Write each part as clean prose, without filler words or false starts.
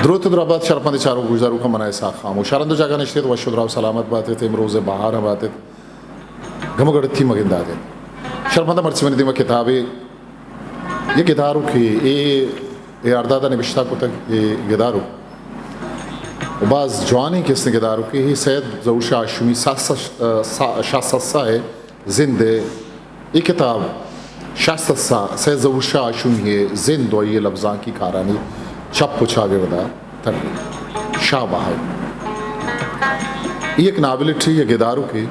द्रुत द्रबात शरपंद चारों गुजारू का मनाए सा खामोशारंद जगह नशते तो वशुद्राव सलामत बातें थे रोज़े बाहर बातें घमगढ़ थी मगिंदा थे शरपंद मर्चिमनी दिमा किताबें ये गिदारू की ये अर्दादा ने बिश्ता को तक ये गिदारू बाज़ जवानी किसने गिदारू की ही सैयद ज़ऊशा आशमी शास्सा है जिंदे ये किताब शास्सा सैयद ज़ऊशा आशमी है जिंद और ये लफ्ज़ां की कारानी चप शागिर्दा तर शाह बाहर ये एक नावल थी ये गिदारू की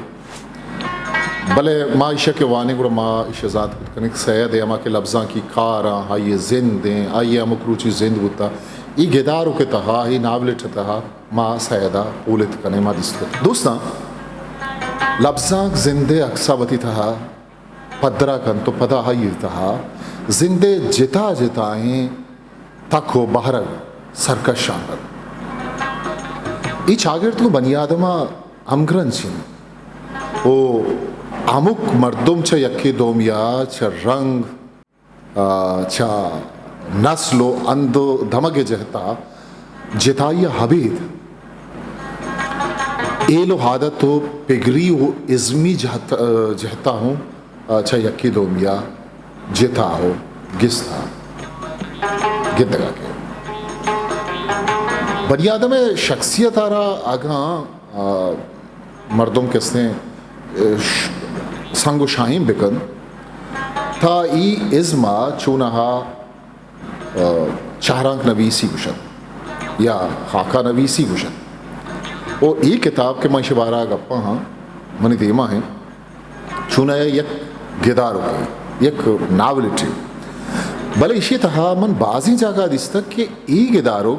भले माँ ईशा के वानी गुड़ माँ इशाजात कनिक सैयद अमा के लफ्ज़ां की कारा आइए जिंद आइए अमुकरूची जिंद बुता ये गिदारू के तहा ही नावल तहा माँ सैयदा उलित कने माँ दिस्त दोस्ता लफ्ज़ां जिंदे अक्सावती तहा पदरा कन तो पदा हाई तहा जिंदे जिता जिताएं तको बहरग सरकश शांगर ई शागिर्द को बनियादमा अमग्रन छिन ओ अमुक मर्दुम छ यक्की दोमिया छ रंग छ नस्लो अंदो धमगे जहता जिताइया हबीद एलो हादत तो पिगरी हो इज़मी जहता हूँ छ यक्की दोमिया जिता हो गिस्ता गिद्दगा के बनियाद में शख्सियत आ रहा आगा मर्दों किसने संगो शाहीन बिकन था ई इज़मा चूनहा चारांक नवीसी गुशन या खाका नवीसी गुशन वो ई किताब के मंश बारा गप्पा हाँ मनी देमा है चूना यक गिदारो के यक नावलिटी भले इसी तरह मन बाजी जागा दिसता कि ई गिदारो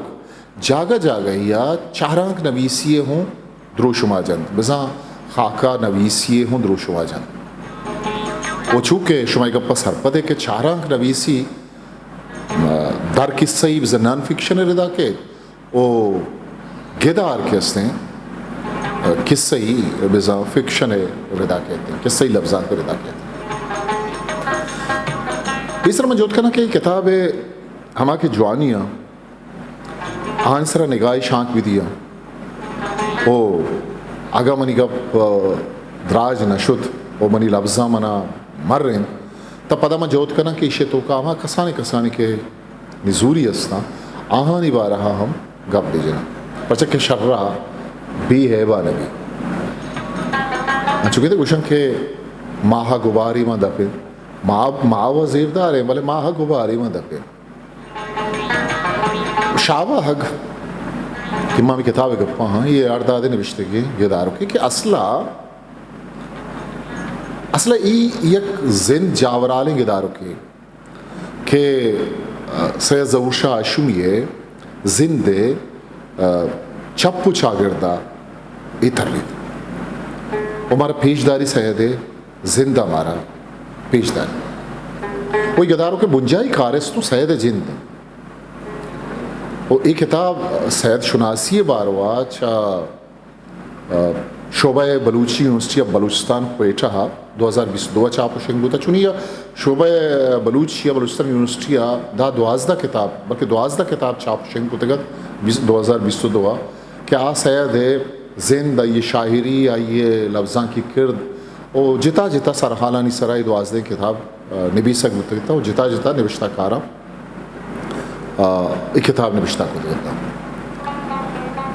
जागा जागा या चारांक नवीसी हूँ द्रोशुमा जन बजा खाका नवीसी हूँ द्रोशुमा जन वो चूँकि शुमाई गप्पा सरपदे के चारांक नवीसी दर किस्से नॉन फिक्शन रिदा के ओ गिदार किस्से किस्से ही बजा फिक्शन रिदा कहते हैं किस्से लफ्ज़ा को रिदा कहते हैं इस तरह मौजूद करना कि किताब है हमा की जवानियाँ आंसरा निगाह शांत भी दिया ओ आगा मनी गप द्राज नशुद ओ मनी लफ्ज़ा मना मर रहे तब पता मौजूद करना कि इशे तो कामा कसाने कसाने के निजूरी अस्ता आहानी बा रहा हम गप भेजना पचा के शर्रा भी है बा नबी चुके थे कुशन के माहा गुबारी मा दफे माँ वजीरदार है भले माँ हक गुबारी में दफे शावा हक कि माँ किताब गप्पा हाँ ये अर्दादे निविश्ते की गिदारों की असला एक जिन जावराले गिदारों की के सैयद ज़ऊशा आशुमिये जिंदे चप्पू चागिरदा इतरलित हमारा पेशदारी सैयद जिंदा हमारा पेशदार कोई गदारों के बुंजाई कारस तो सैयद जिंद वो एक किताब सैयद शुनासी बारवा अच्छा शोबा बलूची यूनिवर्सिटी ऑफ बलूचिस्तान कोयटा 2022 चाप शेंगुता चुनिया शोबा बलूची बलूचिस्तान यूनिवर्सिटी दा 12 किताब बल्कि 12 किताब चाप शेंगुतगत 2022 क्या सैयद जिंद ये शायरी ये लफ्ज़ां की किरद और जिता जिता सरहालानी सराय द्वाजदे किताब निबीसक मुतगता और जिता जिता निविश्ता कारा एक किताब निविश्ता को देता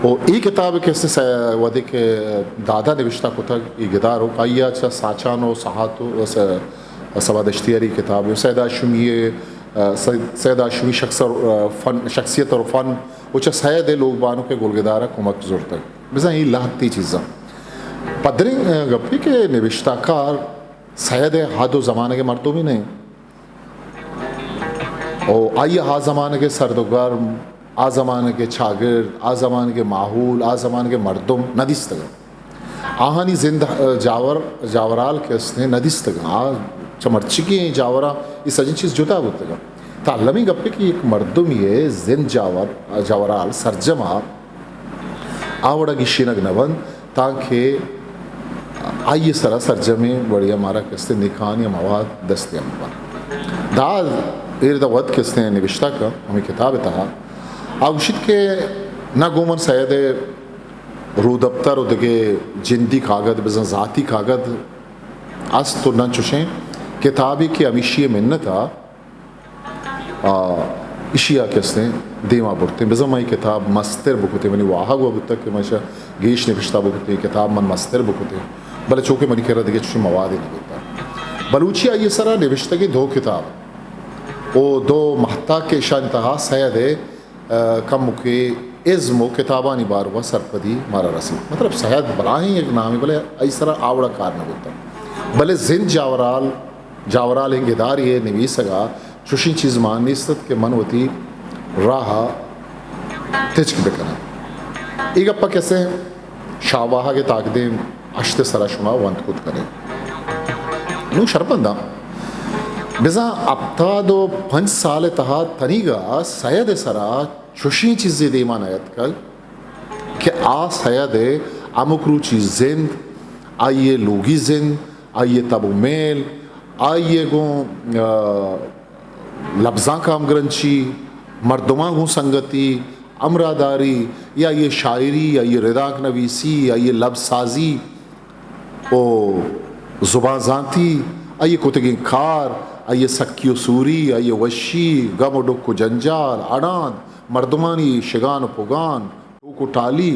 और एक किताब कैसे वदे के दादा निविश्ता को तक ये गिदार हो काइया अच्छा साचानो सहातो सवादश्तियारी किताब है सैयद आशमी शख्सियत और फ़न वो सैयद लोग बानों के गोलगदारा कुमक जोर तक बिजा ये लाती चीज़ा पदरी गप्पी के निविश्ताकार सैयद हादो ज़माने के मर्दों भी नहीं और आइए हा ज़माने के सरदुगर आ ज़माने के शागिर्द आ ज़माने के माहौल आ ज़माने के मर्दों नदिस्तग आहानी जिंद जावराल के उसने नदिस्तग आ चमर्चिकी जावरा ये सजिन चीज़ जुदा होता तालमी गप्पे की एक मर्दुम ये जिंद जावराल सरजमा आवड़ा की शिनग नवन ताकि आइए सरा सरजमे बढ़िया मारा किस्ते निकान या मवाद दस्तियाम पर दाद इर्द वद किस्ते निविश्ता का हमें किताब था आगुशित के ना गोमन सैद रू दफ्तर उदगे जिंदी कागद बजन ज़ाती कागद अस तो न चुशें किताबी के अमिशी मिन्नता इशिया केस्ते देमा बुरते बजमाई किताब मस्तर बुकते मनी वाहा गो बुतक के मशा गेश ने पिछता बुकते किताब मन मस्तर बुकते भले चौके मनी कह रहा देखे चुशे मवाद नहीं होता बलूचिया ये सरा निविष्ट की दो किताब ओ दो महता के शानतहा सैद कम के इज़्मो किताबानी बार हुआ सरपदी मारा रसी मतलब सैद बलाही एक नाम है भले ऐसा आवड़ा कार न होता भले जिन जावराल हिंगेदार ये निवीसगा चुशी चीज़ मानिस्त के मन होती राह तिचक बेकना एक अप्पा कैसे शावाहा के ताकदे अश्ते सरा शुमा वंत खुद करें नू शर्पंदा बिजा अप्ता दो 5 साल तहा तनीगा सैद सरा चुशी चीज़ें देमा नयत कल कि आ सैद अमुक्रूची जिंद आइए लोगी जिंद आइए तबु मेल आइए गो लफ्ज़ा काम ग्रंची मर्दमा गो संगति अमरादारी या ये शायरी या ये रिदाक नवीसी या ये लफ्ज़साजी ओ ज़ुबाज़ाती आइए कुतगी कार आइए सक्कियो सूरी आइए वशी गम डुक्को जंजाल अड़ान मर्दमानी शिगान पुगान को टाली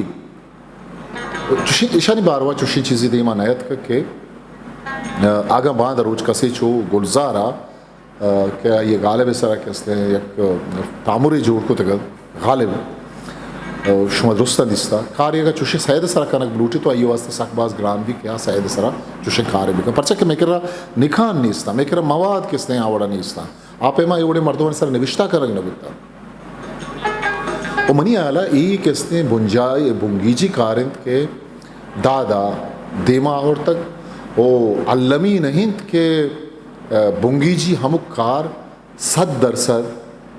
ईशानी बारवा चुशी चीज़ी देमा नयत के आगा बांध रोज कसे चो गुलजारा क्या ये गालिब सरा कैसे एक तामुरे जोड़ को तक गालिब शुमा दुरुस्ता दिसता कार्य का चुशे सैद सरा कनक ब्लूटी तो आइयो वास्ते सकबाज ग्राम भी क्या सैद सरा चुशे कार्य भी परचा के मेकरा निखान नहीं इस्ता मेकरा मवाद किसने आवड़ा नहीं इस्ता आप एमा एवढे मर्दों सर निविष्टा करंग न बिता ओ मनी आला ई किसने बुंजाई बुंगीजी कारिंत के दादा देमा और तक ओ अल्लमी नहीं के बुंगीजी हमुकार 100%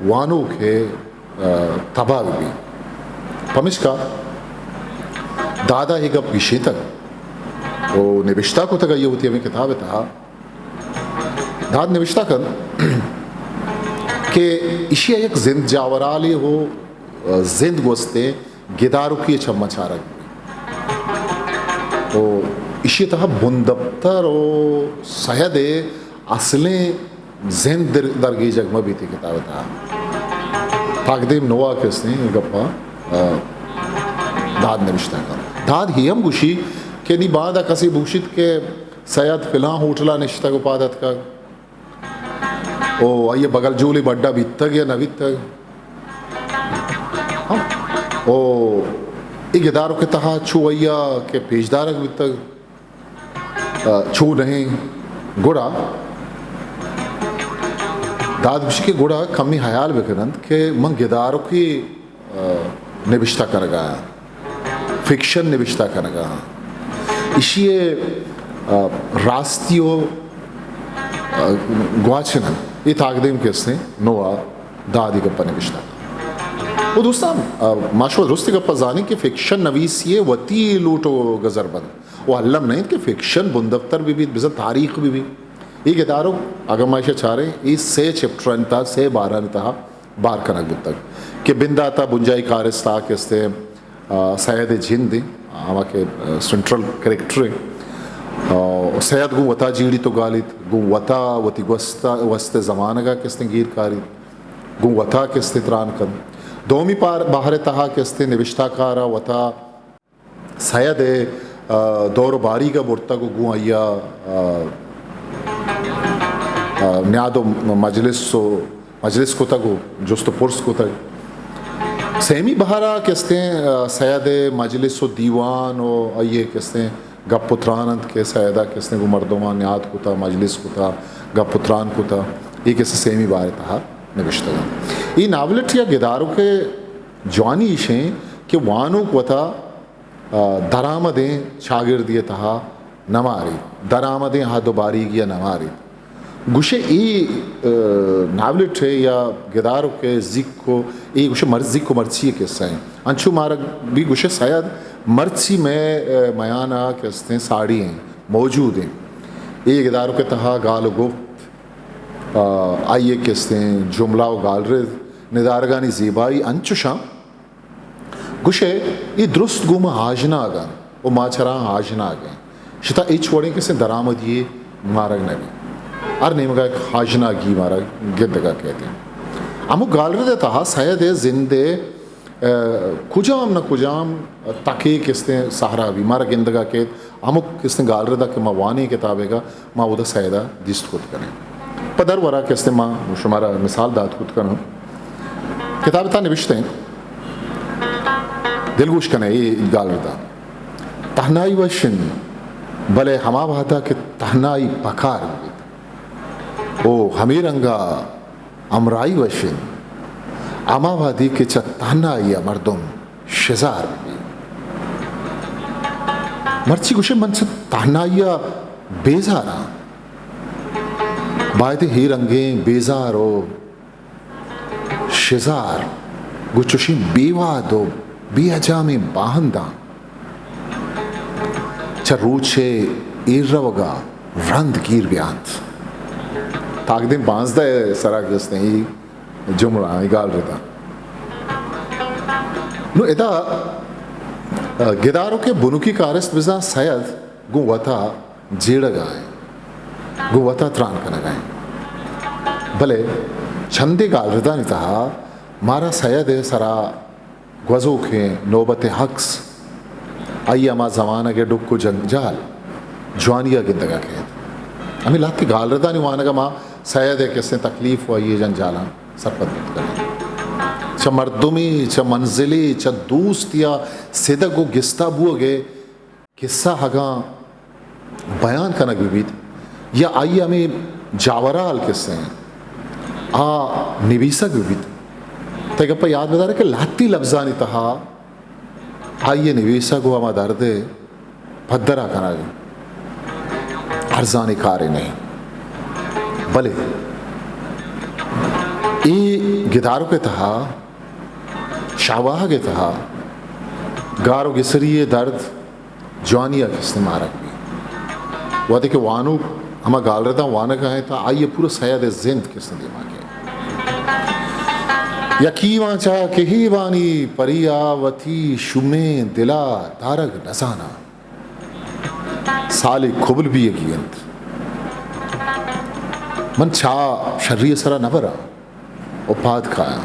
वानों के तबाह भी पमिश का दादा ही गप विषय तक वो निविष्टा को तक ये होती है किताब था दाद निविष्टा कर के इशिया एक जिंद जावराली हो जिंद गोस्ते गिदारू की छम्मा चारा ओ इशी तहा बुंदफ्तर ओ सयदे असले जिंद दरगी जगमा भी थी किताब था ताकदीम नोआ किसने गप्पा दाद निविष्टा का दाद ही हम गुशी के नी बाद कसी भूषित के सैयद फिला होटला निश्ता को पादत का ओ आइए बगल जोली बड्डा बीतग या न बीतग ओ इदारों के तहा छू अय्या के पेशदारक बीतग छू नहीं गुड़ा दाद गुशी के गुड़ा कमी हयाल बेकरंत के मंग गिदारों की निविष्टा कर गया फिक्शन निविष्टा कर गया इशिये रास्तियों ग्वाचना ये ताकदीम किसने नोआ दादी गप्पा निविष्टा वो दोस्ता माशो दोस्ती गप्पा जाने कि फिक्शन नवीस ये वती लूटो गजर बंद वो अल्लम नहीं कि फिक्शन बुंदफ्तर भी बिजन तारीख भी ये गिदारों अगर माशा चारे इस से चैप्टर था से 12 था बार कनक तक कि बिंदा था बुंजाई कारिस्ता किसते सैयद जिंद आवा के सेंट्रल करेक्टर सैयद गु वता जीड़ी तो गालित गु वता वती वस्ते ज़माना का किसने गिर कारी गु वता किसते त्रान कन दोमी पार बाहर तहा किसते निविष्टा कारा वता सैयद दौर बारी का बुरता को गु अय्या न्यादो मजलिस को तक जोस्तो पुर्स को तक सेमी बहारा किसते सैयद मजलिस दीवान और अये किसते गपुत्रानंद के सैदा किसने को मर्दोमा न्याद को था मजलिस को था गपुत्रान को था ये किसे सेमी बार था निविष्टा ये नावलेट या गिदारों के जवानी इशें कि वानों को था दरामदें शागिर्दिये तहा नमारी दरामदें हादोबारी या नमारी गुशे ई नावलेट है या गिदारों के जिक को ये गुशे मर्जी को मर्ची के हैं अंशु मार्ग भी गुशे शायद मर्ची में मयाना किसते साड़ी हैं मौजूद हैं ये गिदारों के तहा गाल गुफ्त आइए किसते जुमला व गालरे निदारगानी ज़ीबाई अंशुशा गुशे ये दुरुस्त गुम हाजना गन वो माछरा हाजना गए शिता इच वड़े के से दरामद ये मारग नबी अर नेमगा हाजना गी मारग गिद्दगा कहते हैं अमुक गाल रहे था शायद जिंदे कुजाम न कुजाम ताकि किसने सहारा भी मारा गिंदगा के अमुक किसने गाल रहा कि माँ वानी किताबेगा माँ उधर सैदा दिस्त खुद करें पदर वरा किसने माँ शुमारा मिसाल दात खुद करूँ किताब था निविश्ते हैं दिलगुश कने ये गाल रहा तहनाई वशन भले हमा भाता के तहनाई पकार ओ हमीरंगा अमराई वशन अमावादी के चत्ताना या मर्दुम शेजार मर्ची गुशे मन से तानाया बेजारा बायते ही रंगे बेजारो शेजार गुचुशी बेवा दो बेअजा में बाहंदा चरूचे इरवगा व्रंद कीर ब्यांत ताकदिन बांसदा है सरा किसने ही जुमड़ा गाल रहता नो इदा गिदारों के बुनुकी कारस्त बिजा सैयद गुवता जेड़ गाए गुवता त्राण कन गाए भले छंदे गाल रहता नहीं था मारा सैयद है सरा गवजो के नौबत हक्स आई अमा जमाना के डुक को जंजाल जवानिया गिंदगा के हमें लाती गाल रहता नहीं वाना का माँ सैयद है किसने तकलीफ हुआ ये जंजाला सरपत करें च मर्दुमी च मंजिली च दोस्तिया सिदक को गिस्ता बुओगे किस्सा हगा बयान करना विविध या आइए हमें जावराल किस्से आ निवीसक विविध तक पर याद बता रहे कि लाती लफ्जा नहीं तहा आइए निवीसक हुआ मा दर्दे भद्दरा करा अर्जानी कार्य नहीं भले ई गिदारों के तहा शावाह के तहा गारो गिसरिए दर्द जवानिया किसने मारा भी वो देखे वानू हम गाल रहा था वाना का है था आइए पूरा सैयद जिंद किसने दिमाग यकी वाचा के ही वानी परियावती शुमे दिला तारक नजाना साले खुबल भी एक यंत मन छा शर्रिय सरा नवरा उपाध खाया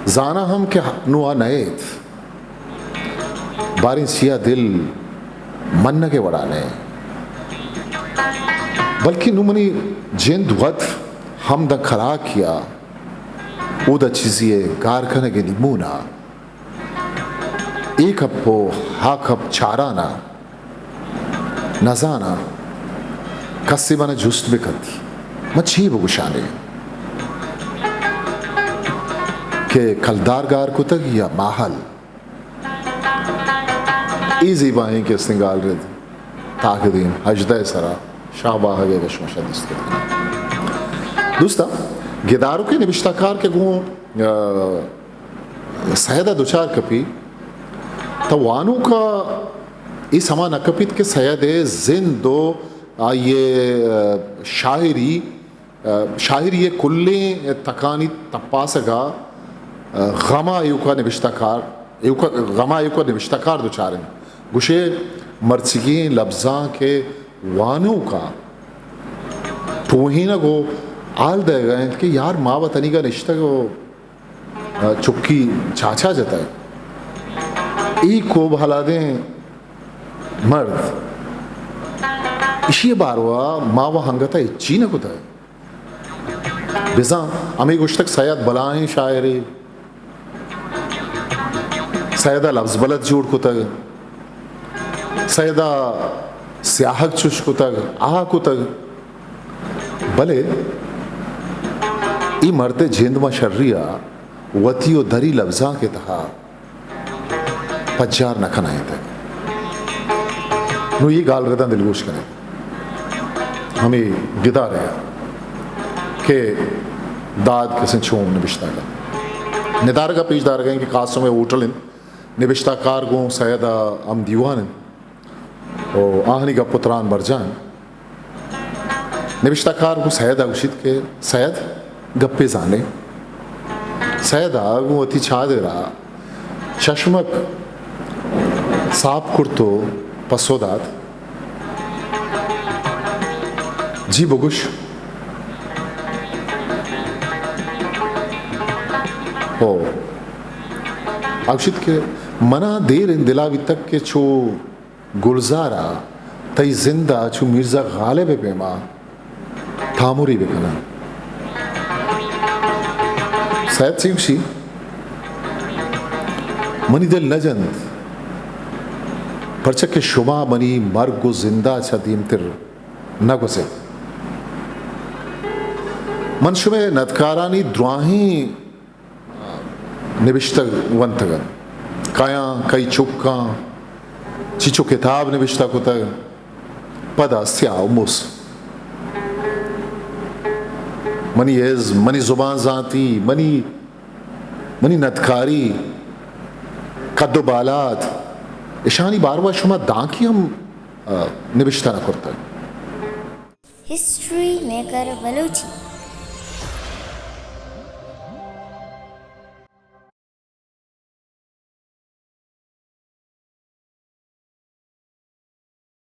जाना हम के नुआ नएत बारिश सिया दिल मन के वड़ाने बल्कि नुमनी जिंद वत हम द खरा किया उद चीजिए कारखाने के निमूना एक हप्पो हाक हप चाराना नजाना कस्से बना जुस्त बिकत मच्छी बगुशाने के कलदार गार को तक या माहल इजी बाएं के सिंगाल रिद ताकदीन हजदा सरा शाहबाह के वशमशा दोस्ता गिदारों के निविश्ताकार के गुण सैदा दुचार कपी तो वानू का इस हमा नकपित के सैयद जिंदो ये शायरी ये कुल्ले तकानी तपासगा गमा युका निविश्ताकार युका गमा युका निविश्ताकार दुचारें गुशे मर्चिगी लफ्ज़ा के वानू का तो ही ना को आल दे गए कि यार माँ वतनी का रिश्ता को चुक्की चाचा जाता है एक को भला दें मर्द इसी बार हुआ माँ वह हंगता इच्छी न कुता है बिजा अमी कुछ तक सैयद बलाएं शायरी सैयदा लफ्ज़ बलत जोड़ को तक सैयदा स्याहक चुश को तक आह को तक भले ई मरते जिंद में शर्रिया वतियो दरी लफ्जा के तहा पज्जार न खनाए तक नो ये गाल रदा दिलगोश करें हमें गिदा रहे के दाद किसी छोम निबिश्ता का निदार का पेशदार गए कि कासों में उठल निबिश्ता कार गो सैयदा अम दीवान और आहनी का पुत्रान बरजान निबिश्ता कार को सैयद अगशित के सैयद गप्पे जाने सैदा अती छादेरा चष्मक साप कुर्तो पसोदात जी बगुश हो अक्षित के मना देर इन दिलावी तक के छो गुलजारा तई जिंदा छो मिर्जा गालिब पेमा थामुरी बेकना सैद सिंह मनी दिल नजंद परचक के शुमा मनी मर्ग जिंदा छदीम तिर न गुसे मन शुमे नदकारानी द्वाही निविष्ट वंतगन काया कई चुक्का चिचो किताब निविष्टा को तक पदा स्याव मुस मनी एज मनी जुबान जाती मनी मनी नदकारी कद्दो बालात ईशानी बारवा शुमा दांकी हम निविष्टा न करता हिस्ट्री मेकर बलूची